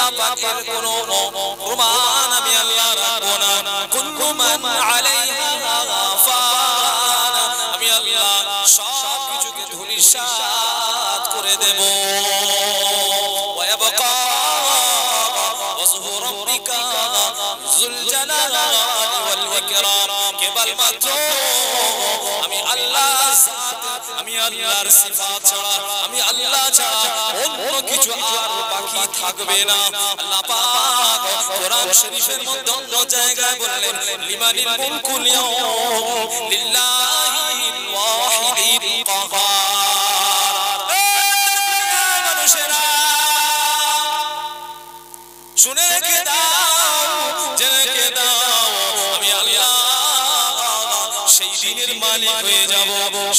আল্লাহ পাকের কোনো প্রমাণ আমি আল্লাহ রাখবো না। কুল্লু মান আলাইহা ফান, আমি আল্লাহ সব কিছুকে ধূলিসাৎ করে দেব। ওয়া ইয়াবকা ওয়াজহু রাব্বিকা যুল জালালি ওয়াল ইকরাম, কেবলমাত্র আমি আল্লাহর সাথে, আমি আল্লাহর সিফাত ছাড়া, আমি আল্লাহ ছাড়া অন্য কিছু আর বাকি থাকবে না। আল্লাহ পাক কোরআন শরীফের মধ্যে অন্য জায়গায় বললেন লিমানিল মুলকুল ইয়াউম লিল্লাহিল ওয়াহিদিল কাহ্হার। মানুষেরা শুনে রেখে দাও, জেনে রেখে দাও, আমি আল্লাহ সেই দিনের মালিক হয়ে যাব।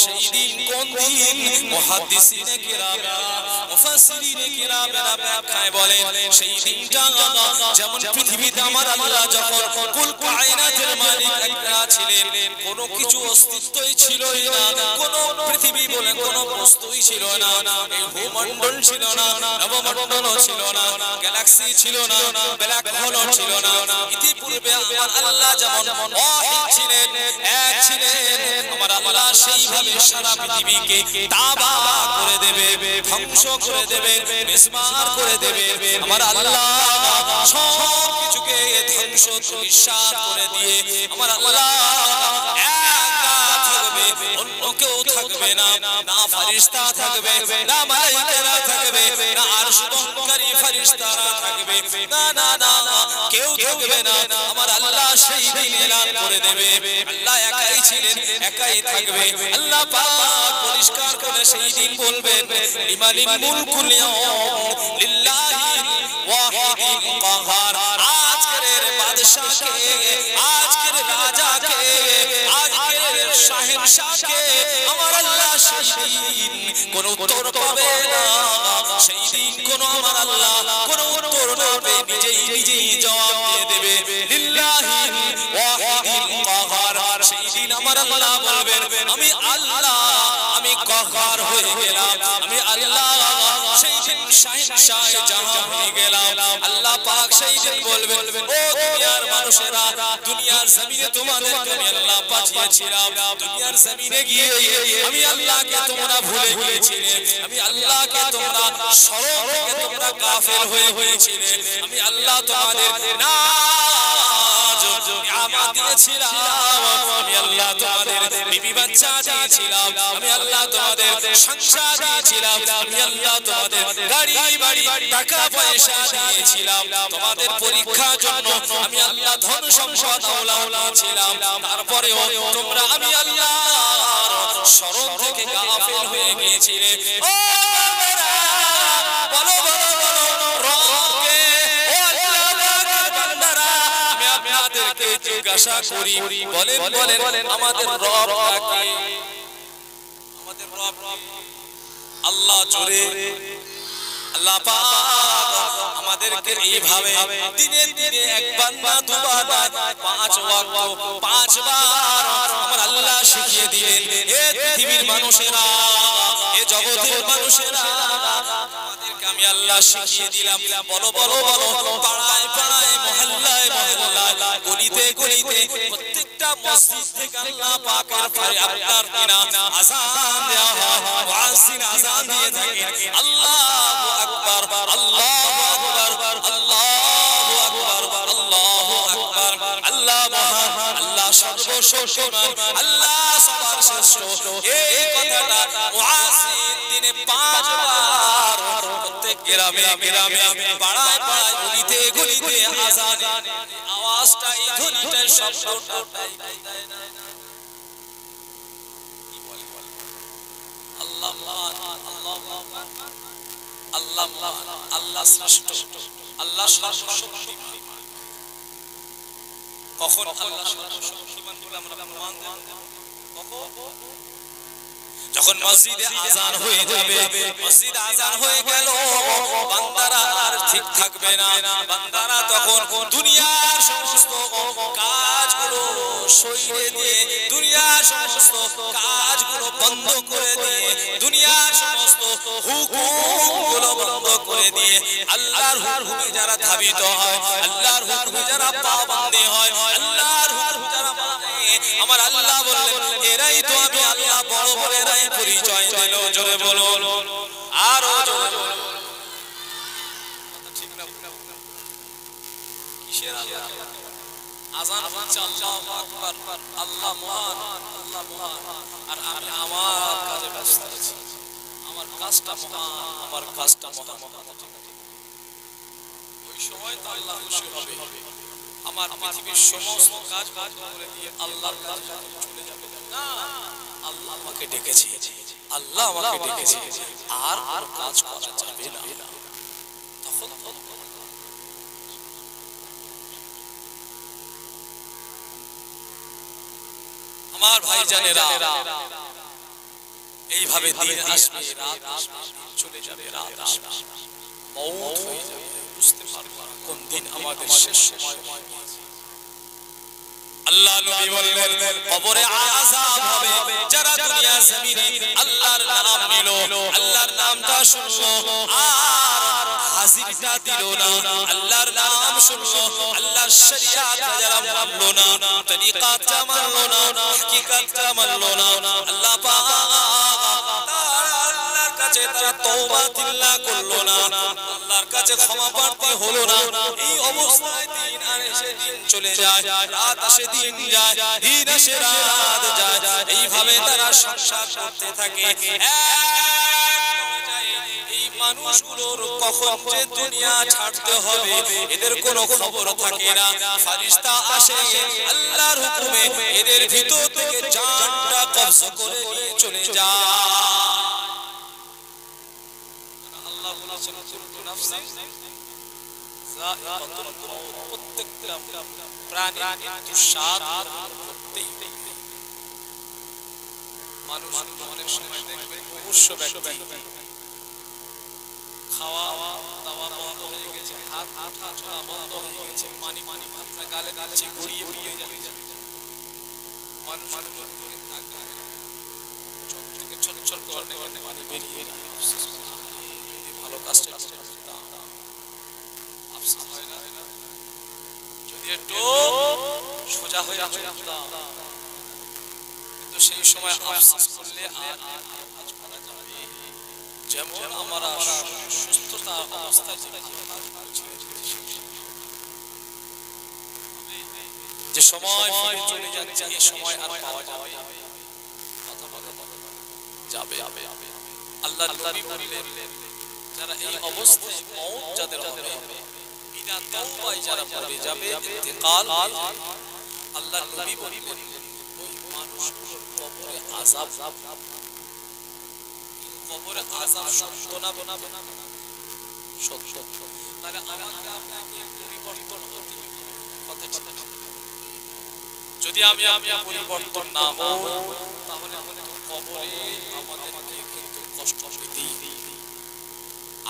সেই দিন কোন দিন? মুহাদ্দিসিনে কিরামরা, মুফাসসিরিনে কিরামরা ব্যাখ্যায় বলেন সেই দিনটা যেমন পৃথিবীতে আমার আল্লাহ যখন কুল কায়নাতের মালিক একটা ছিলেন, কোনো কিছু অস্তিত্বই ছিলই না, কোনো পৃথিবী বলে কোনো বস্তুই ছিল না, এই ভূমণ্ডল ছিল না, নবমণ্ডলও ছিল না, গ্যালাক্সি ছিল না, ব্ল্যাক হোলও ছিল না। ইতিপূর্বে আমার আল্লাহ যেমন ওয়াহিদ ছিলেন, এক ছিলেন, আমার আল্লাহ সেইভাবে সারা পৃথিবীকে তাবাহ করে দেবে, ধ্বংস করে দেবে, মিসমার করে দেবে। আমার আল্লাহ সব কিছুকে ধ্বংস ধূলিসাৎ করে দিয়ে আমার আল্লাহ একা থাকবে, অন্য কেউ থাকবে না, না ফেরেশতা থাকবে, না মালায়েকারা থাকবে, না আরশ বহনকারী ফেরেশতারা থাকবে, না না না কেউ থাকবে না। আমার আল্লাহ সেই দিন এলান করে দেবে আল্লাহ একাই ছিলেন, একাই থাকবে। আল্লাহ পাক পরিষ্কার করে সেই দিন বলবেন লিমানিল মুলকুল ইয়াউম লিল্লাহিল ওয়াহিদিল কাহ্হার। আজকের বাদশাকে, আজকের রাজাকে, আজকের শাহেনশাহকে আমার আল্লাহ সেই দিন কোনো উত্তর পাবে না। সেই দিন কোনো আমার আল্লাহ কোনো উত্তর দেবে, নিজেই নিজেই জবাব দিয়ে দেবে লিল্লাহিল ওয়াহিদিল কাহ্হার। সেই দিন আমার আল্লাহ বলবেন আমি আল্লাহ, আমি কাহ্হার হয়ে গেলাম, আমি আল্লাহ সেই দিন শাহেনশাহ জাহান হয়ে গেলাম। আল্লাহ পাক সেই দিন বলবেন ও দুনিয়ার মানুষেরা, দুনিয়ার জমিনে তোমাদেরকে আমি আল্লাহ পাঠিয়েছিলাম, দুনিয়ার জমিনে গিয়ে আমি আল্লাহকে তোমরা ভুলে গিয়েছিলে, আমি আল্লাহকে তোমরা স্মরণ থেকে তোমরা গাফিল হয়ে গিয়েছিলে, আমি আল্লাহ তোমাদের নাজ নিয়ামত দিয়েছিলাম, আমি আল্লাহ তোমাদের বিবি বাচ্চা দিয়েছিলাম, আমি আল্লাহ তোমাদের সংসার দিয়েছিলাম, আমি আল্লাহ তোমাদের গাড়ি বাড়ি টাকা পয়সা দিয়েছিলাম, তোমাদের পরীক্ষার জন্য আমি আল্লাহ ধন সম্পদ দিয়েছিলাম। তারপরেও তোমরা আমি আল্লাহর স্মরণ থেকে গাফিল হয়ে গিয়েছিলে। ও বলো বলো বলো রবকে, ও আল্লাহর বান্দারা, আমি আপনাদেরকে জিজ্ঞাসা করি, বলেন বলেন আমাদের রব কাকে? আমাদের রব আল্লাহ। জোরে আল্লাহ পাক আমাদেরকে এইভাবে দিনে দিনে একবার না দুবার না 5 ওয়াক্ত 5 বার আমার আল্লাহ শিখিয়ে দিলেন। এ পৃথিবীর মানুষেরা, এ জগতের মানুষেরা, আমাদেরকে আমি আল্লাহ শিখিয়ে দিলাম। বলো বলো বলো, পাড়ায় পাড়ায়, মহল্লায় মহল্লায়, গলিতে গলিতে, প্রত্যেকটা মসজিদ থেকে আল্লাহ পাকের পরে আপনার কিনা আযান দেওয়া হয়, মুয়াজ্জিন আযান দিয়ে থাকেন আল্লাহু আকবার, আল্লাহু আকবার, আল্লাহু আকবার, আল্লাহু আকবার। আল্লাহ মহান, আল্লাহ সর্বশক্তিমান, আল্লাহ সবার শ্রেষ্ঠ। এই কথাটা মুয়াজ্জিন দিনে 5 বার প্রত্যেক গ্রামে গ্রামে, পাড়ায় পাড়ায়, গলিতে গলিতে আযানের আওয়াজটা, এই ধ্বনিটা, শব্দটা আল্লাহ আল্লাহ আল্লাহ শ্রেষ্ঠ, আল্লাহ সর্বশক্তিমান। কখন আল্লাহ সর্বশক্তিমান বলে আমরা প্রমাণ দেব? কখন? যখন মসজিদে আযান হয়ে যাবে, মসজিদে আযান হয়ে গেল, বান্দারা আর ঠিক থাকবে না। বান্দারা তখন দুনিয়ার সমস্ত কাজগুলো সরিয়ে দিয়ে, দুনিয়ার সমস্ত কাজগুলো বন্ধ করে দিয়ে, দুনিয়ার সমস্ত হুকুমগুলো বন্ধ করে দিয়ে আল্লাহর হুকুমে যারা ধাবিত হয়, আল্লাহর হুকুমে যারা পাবন্দি হয়, আল্লাহর হুকুম যারা মানে, আমার আল্লাহ বললেন এরাই তো আমি আল্লাহ বড় বলে এরাই পরিচয় দিল। জোরে বলো, আরো জোরে বলো। ঠিক না? কিসের আল্লাহ? আযান হচ্ছে আল্লাহু আকবার, আল্লাহ মহান, আল্লাহ মহান, আর আমি আমার কাজে ব্যস্ত আছি। আমার কাজটা মহান, আমার কাজটা মহান। ওই সময় তো আল্লাহ খুশি হবে। আমার পৃথিবীর সমস্ত কাজ বন্ধ করে দিয়ে আল্লাহর কাছে চলে যাবে না। আল্লাহ আমাকে ডেকেছে, আল্লাহ আমাকে ডেকেছে, আর আর কাজ করা যাবে না। তখন আমার ভাইজানেরা, এইভাবে দিন আসবে, রাত আসবে, চলে যাবে, রাত আসবে, মওত হয়ে যাবে, বুঝতে পারবে না কোন দিন আমাদের শেষ সময় হয়। আল্লাহ নবী বললেন কবরে আযাব হবে যারা দুনিয়া জমিনে আল্লাহর নাম নিল, আল্লাহর নামটা শুনলো আর হাজিরটা দিল না, আল্লাহর নাম শুনলো, আল্লাহর শরীয়তটা যারা মানলো না, তরিকাটা মানলো না, হাকিকতটা মানলো না, আল্লাহ পাক আল্লাহর কাছে তারা তওবা দিল্লা করলো না, আল্লাহর কাছে ক্ষমা প্রার্থী হলো না। এই অবস্থায় দিন আসে দিন চলে যায়, রাত আসে দিন যায়, দিন আসে রাত যায়, এইভাবে তারা সংসার করতে থাকে। এই মানুষগুলোর কখন যে দুনিয়া ছাড়তে হবে এদের কোনো খবর থাকে না। ফেরেশতা আসে আল্লাহর হুকুমে এদের ভিতর থেকে জানটা কবজা করে নিয়ে চলে যায়। আল্লাহ বলেছেন কুল্লু নাফসিন যায়িকাতুল মাউত, প্রত্যেকটা প্রাণী মৃত্যুর স্বাদ করতেই হবে। মানুষ অনেক সময় দেখবেন অবশ্য ব্যক্তি খাওয়া দাওয়া বন্ধ হয়ে গেছে, হাত চলা বন্ধ হয়ে গেছে, পানি আপনার গালে গালে গড়িয়ে গড়িয়ে যাচ্ছে, মানুষ চোখ থেকে ছলছল করতে করতে পানি বেরিয়ে যায়। ভালো কাজটা আফসোস হয় না যদি একটু সোজা হয়ে আসতাম, কিন্তু সেই সময় আফসোস করলে আর কাজ করা যাবে। যেমন আমরা সুস্থতা অবস্থায় যে সময় চলে যাচ্ছে এই সময় আর পাওয়া যাবে যাবে। আল্লাহ নবী বললেন যারা এই অবস্থায় মওত যাদের হবে, বিনা তওবায় যারা মরে যাবে, ইন্তেকাল, আল্লাহ নবী বললেন ওই মানুষগুলোর কবরে আযাব, কবরে আযাব সত্য না সত্য। তাহলে আমাকে আপনাকে পরিবর্তন হতে হবে কথা। যদি আমি পরিবর্তন না হই তাহলে কবরে আমাদেরকে কিন্তু কষ্ট পেতেই হবে।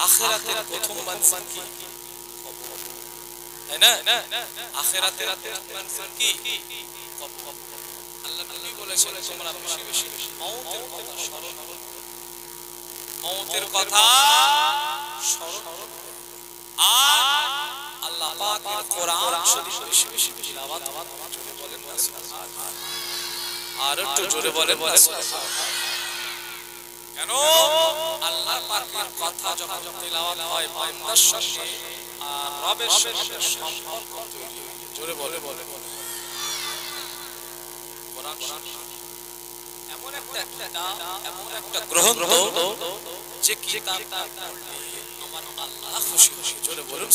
আখিরাতের প্রথম মানসিক কি কবর, তাই না? আখিরাতের মানসিক কি কবর। আল্লাহ নবী বলেছেন তোমরা বেশি বেশি মওতের কথা স্মরণ করো, মওতের কথা স্মরণ করো, আর আল্লাহ পাকের কোরআন শরীফ বেশি বেশি তিলাওয়াত জোরে বলেন না সুবহানাল্লাহ, আর একটু জোরে বলেন না সুবহানাল্লাহ। কেন? আল্লাহ পাকের কথা যখন তিলাওয়াত হয় বান্দার সঙ্গে আর রবের সঙ্গে সম্পর্ক তৈরি হয়। জোরে বলে কোরআন এমন একটা গ্রন্থ যে কিতাবটা পড়লে আমার আল্লাহ খুশি খুশি। জোরে বলুন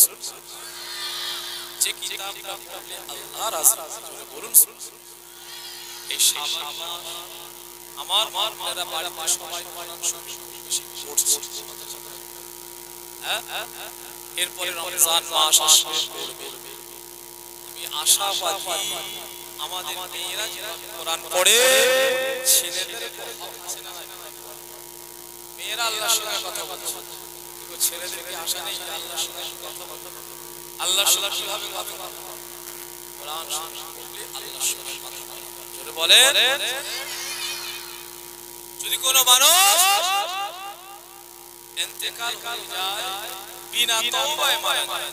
যে কিতাবটা পড়লে আল্লাহ রাজি। জোরে বলুন এই শাবান আমার মারা বাড়িতে সবাই কোরআন বেশি পড়ছে। এরপরে রমজান মাস আসবে, আমি আশাবাদী আমাদের মেয়েরা যেভাবে কোরআন পড়ে ছেলেদের এরা আল্লাহর সঙ্গে কথা বলছে, কিন্তু ছেলেদেরকে আশা নেই আল্লাহর সঙ্গে কথা বলতে। আল্লাহর সঙ্গে কিভাবে কথা বলতে? কোরআন শুনলে আল্লাহর সঙ্গে কথা বলতে। জোরে বলেন, যদি কোনো মানুষ ইন্তেকাল হয়ে যায় বিনা তওবায় মারা যায়,